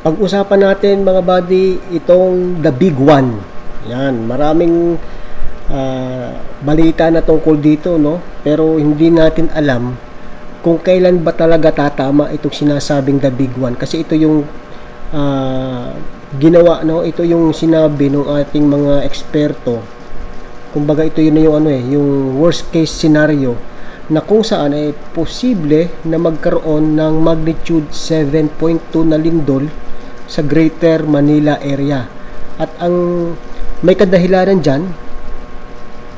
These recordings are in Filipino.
Pag-usapan natin mga buddy, itong the big one. Yan, maraming balita na tungkol dito, no? Pero hindi natin alam kung kailan ba talaga tatama itong sinasabing the big one. Kasi ito yung ginawa, no? Ito yung sinabi ng ating mga eksperto. Kumbaga ito yun yung yung worst case scenario na kung saan ay posible na magkaroon ng magnitude 7.2 na lindol sa Greater Manila area. At ang may kadahilanan dyan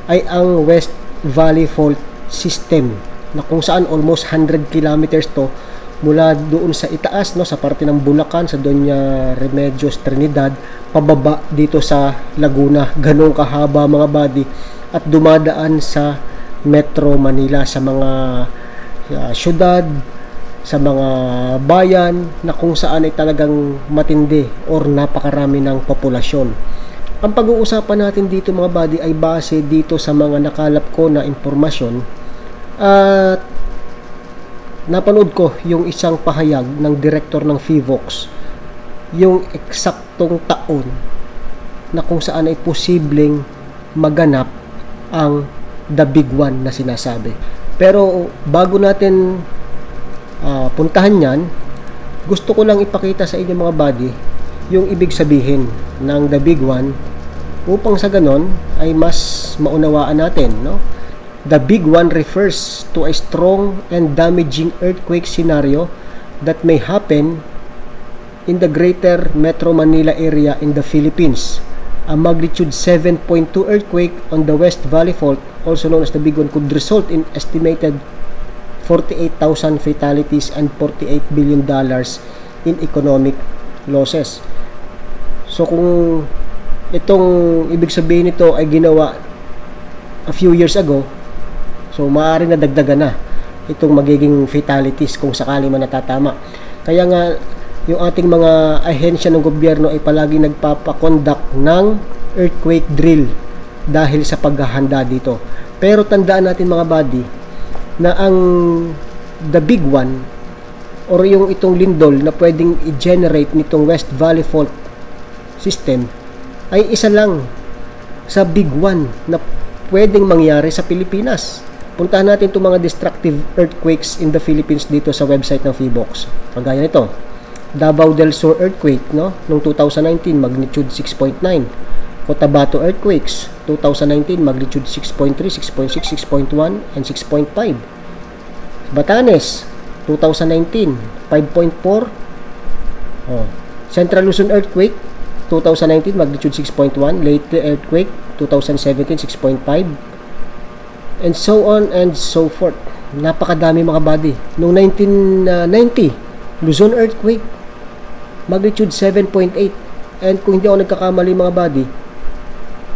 ay ang West Valley Fault System na kung saan almost 100 kilometers to mula doon sa itaas, no, sa parte ng Bulacan, sa Doña Remedios, Trinidad, pababa dito sa Laguna. Ganun kahaba mga buddy, at dumadaan sa Metro Manila, sa mga syudad, sa mga bayan na kung saan ay talagang matindi or napakarami ng populasyon. Ang pag-uusapan natin dito mga buddy ay base dito sa mga nakalap ko na impormasyon, at napanood ko yung isang pahayag ng director ng PHIVOLCS, yung eksaktong taon na kung saan ay posibleng maganap ang the big one na sinasabi. Pero bago natin puntahan yan, gusto ko lang ipakita sa inyo mga buddy yung ibig sabihin ng the big one, upang sa ganon ay mas maunawaan natin, no? The big one refers to a strong and damaging earthquake scenario that may happen in the Greater Metro Manila area in the Philippines. A magnitude 7.2 earthquake on the West Valley Fault, also known as the big one, could result in estimated 48,000 fatalities and $48 billion in economic losses. So kung itong ibig sabihin nito ay ginawa a few years ago, so maaari na dagdagan na itong magiging fatalities kung sakali man natatama. Kaya nga yung ating mga ahensya ng gobyerno ay palagi nagpapakonduct ng earthquake drill dahil sa paghahanda dito. Pero tandaan natin mga buddy na ang the big one or yung itong lindol na pwedeng i-generate nitong West Valley Fault System ay isa lang sa big one na pwedeng mangyari sa Pilipinas. Puntahan natin itong mga destructive earthquakes in the Philippines dito sa website ng PHIVOLCS. Kagaya nito, Davao del Sur earthquake, no, noong 2019, magnitude 6.9. Cotabato earthquakes 2019, magnitude 6.3, 6.6, 6.1 and 6.5. Batanes 2019, 5.4. Central Luzon earthquake 2019, magnitude 6.1. Leyte earthquake 2017, 6.5, and so on and so forth. Napakadami mga buddy. Noong 1990, Luzon earthquake, magnitude 7.8. And kung hindi ako nagkakamali mga buddy,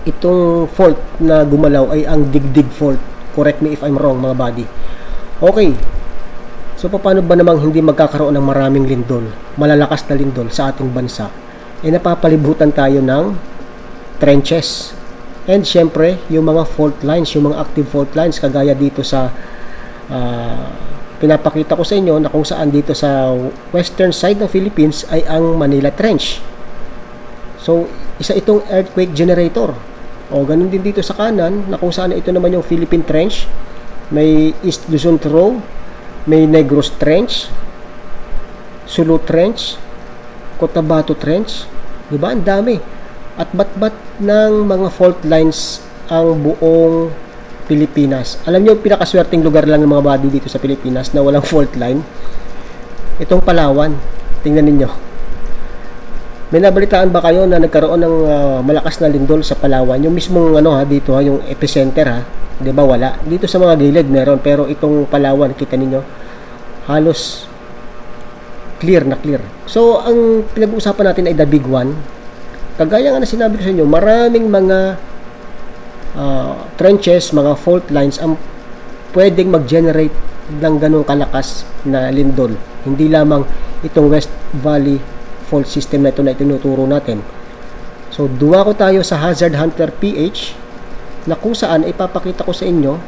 itong fault na gumalaw ay ang Digdig fault. Correct me if I'm wrong mga buddy. Okay, so paano ba namang hindi magkakaroon ng maraming lindol, malalakas na lindol sa ating bansa? Napapalibutan tayo ng trenches. And syempre, yung mga fault lines, yung mga active fault lines, kagaya dito sa pinapakita ko sa inyo na kung saan dito sa western side ng Philippines ay ang Manila Trench. So, isa itong earthquake generator. O, ganun din dito sa kanan na kung saan ito naman yung Philippine Trench. May East Luzon Row, may Negros Trench, Sulu Trench, Cotabato Trench. Diba? Ang dami. At bat-bat ng mga fault lines ang buong Pilipinas. Alam niyo, pinakaswerteng lugar lang ng mga buddy dito sa Pilipinas na walang fault line, itong Palawan. Tingnan ninyo. May nabalitaan ba kayo na nagkaroon ng malakas na lindol sa Palawan? Yung mismong dito yung epicenter 'di ba? Wala. Dito sa mga gilid meron, pero itong Palawan, kita ninyo, halos clear na clear. So ang pinag-uusapan natin ay the big one. Kagaya nga na sinabi ko sa inyo, maraming mga trenches, mga fault lines ang pwedeng mag-generate ng ganong kalakas na lindol. Hindi lamang itong West Valley Fault System na ito na itinuturo natin. So, duwa ko tayo sa Hazard Hunter PH na kung saan ipapakita ko sa inyo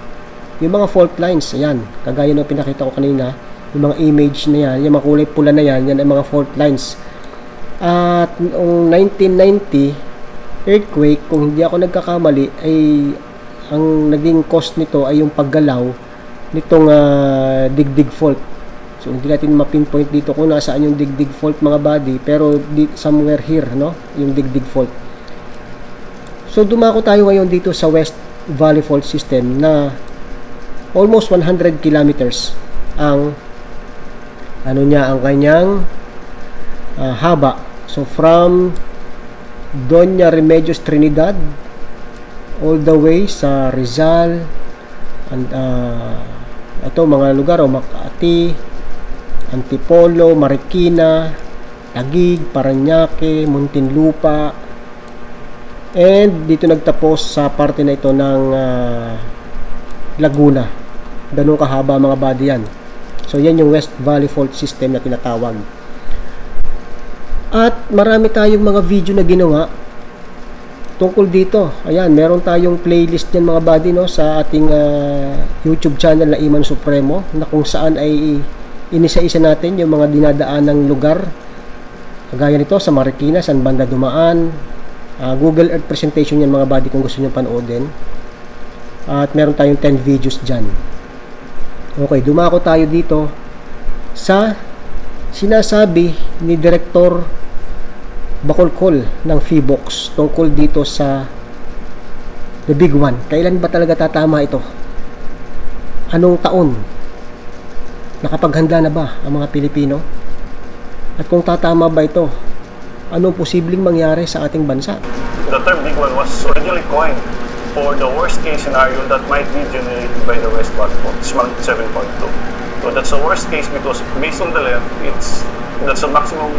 yung mga fault lines. Ayan, kagaya ng pinakita ko kanina, yung mga image na yan, yung mga kulay pula na yan, yan ay mga fault lines. At noong 1990 earthquake, kung hindi ako nagkakamali, ay ang naging cause nito ay yung paggalaw nitong digdig fault. So hindi natin ma-pinpoint dito kung nasaan yung digdig fault mga buddy, pero somewhere here, no, yung digdig fault. So dumako tayo ngayon dito sa West Valley Fault System na almost 100 kilometers ang ano niya, ang kanyang haba. So from Doña Remedios Trinidad all the way sa Rizal and ito mga lugar, Makati, Antipolo, Marikina, Taguig, Parañaque, Muntinlupa, and dito nagtapos sa parte na ito ng Laguna. Ganun kahaba mga buddy yan. So yan yung West Valley Fault System na tinatawag. At marami tayong mga video na ginawa tungkol dito. Ayan, meron tayong playlist yan mga buddy, no, sa ating YouTube channel na Iman Supremo, na kung saan ay inisa-isa natin yung mga dinadaan ng lugar kagaya nito sa Marikina, saan banda dumaan. Google Earth presentation yan mga buddy kung gusto nyo panoodin. At meron tayong 10 videos dyan. Okay, dumako tayo dito sa sinasabi ni Director Bacolcol ng PHIVOLCS tungkol dito sa The Big One. Kailan ba talaga tatama ito? Anong taon? Nakapaghanda na ba ang mga Pilipino? At kung tatama ba ito, anong posibleng mangyari sa ating bansa? The term Big One was originally coined for the worst case scenario that might be generated by the West Valley Fault, magnitude 7.2. So that's the worst case because based on the length, that's the maximum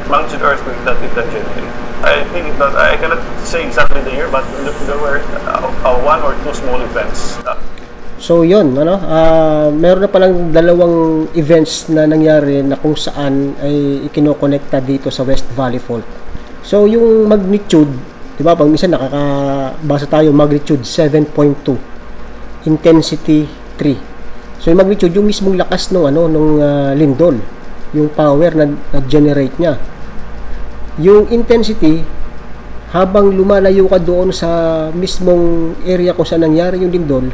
magnitude earthquake that it can generate. I think that I cannot say exactly the year, but there were one or two small events. So yun, meron na palang dalawang events na nangyari na kung saan ay ikinokonekta dito sa West Valley Fault. So yung magnitude, di ba, pag minsan nakakabasa tayo magnitude 7.2, intensity 3. So yung magnitude, yung mismong lakas nung lindol, yung power na generate niya. Yung intensity, habang lumalayo ka doon sa mismong area kung saan nangyari yung lindol,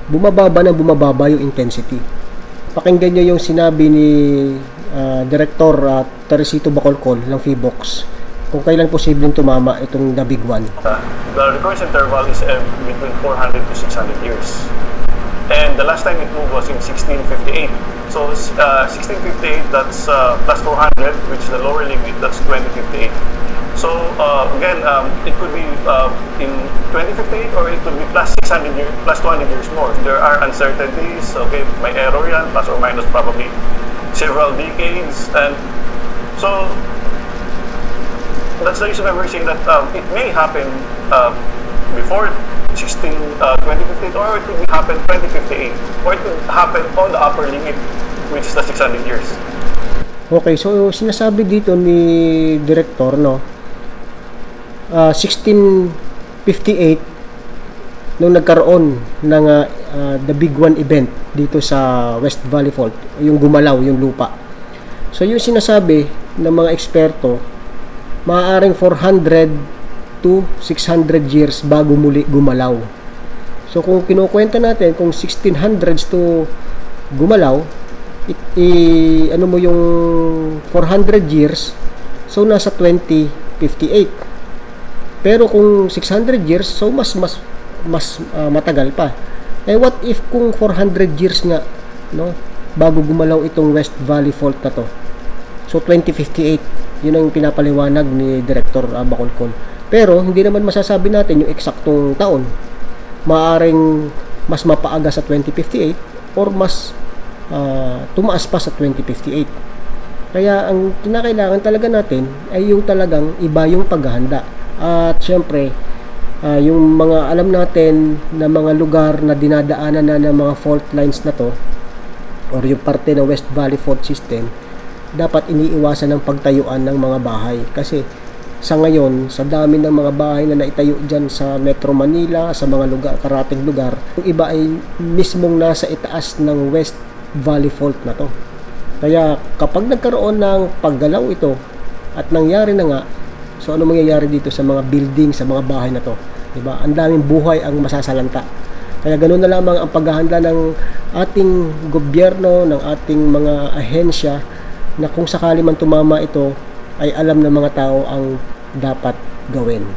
bumababa yung intensity. Pakinggan nyo yung sinabi ni Director Teresito Bacolcol ng PHIVOLCS kung kailan posibleng tumama itong The Big One. The recurrence interval is between 400 to 600 years. And the last time it moved was in 1658. So 1658, that's plus 400, which is the lower limit, that's 2058. So again, it could be in 2058 or it could be plus 600 years, plus 200 years more. There are uncertainties. Okay, may error yan, plus or minus probably several decades, and so that's the reason why we're saying that it may happen before 2058, or it could happen 2058, or it could happen on the upper limit, which is the 600 years. Okay, so sinasabi dito ni Director, no, 1658 nung nagkaroon ng The Big One event dito sa West Valley Fault, yung gumalaw yung lupa. So yung sinasabi ng mga eksperto, maaaring 400 to 600 years bago muli gumalaw. So kung kinukwenta natin kung 1600s to gumalaw, ano mo yung 400 years, so nasa 2058. Pero kung 600 years, so mas matagal pa. Eh what if kung 400 years nga, no, bago gumalaw itong West Valley Fault na to? So 2058, yun ang pinapaliwanag ni Director Bacolcol. Pero hindi naman masasabi natin yung eksaktong taon. Maaring mas mapaaga sa 2058 or mas tumaas pa sa 2058. Kaya ang kinakailangan talaga natin ay yung talagang iba yung paghahanda. At syempre, yung mga alam natin na mga lugar na dinadaanan na ng mga fault lines na to, or yung parte ng West Valley Fault System, dapat iniiwasan ng pagtayuan ng mga bahay. Kasi sa ngayon, sa dami ng mga bahay na naitayo dyan sa Metro Manila, sa mga lugar, karating lugar, yung iba ay mismong nasa itaas ng West Valley Fault na to. Kaya kapag nagkaroon ng paggalaw ito at nangyari na nga, so ano mangyayari dito sa mga building, sa mga bahay na to? Diba? Ang daming buhay ang masasalanta. Kaya ganoon na lamang ang paghahanda ng ating gobyerno, ng ating mga ahensya, na kung sakali man tumama ito, ay alam ng mga tao ang dapat gawin.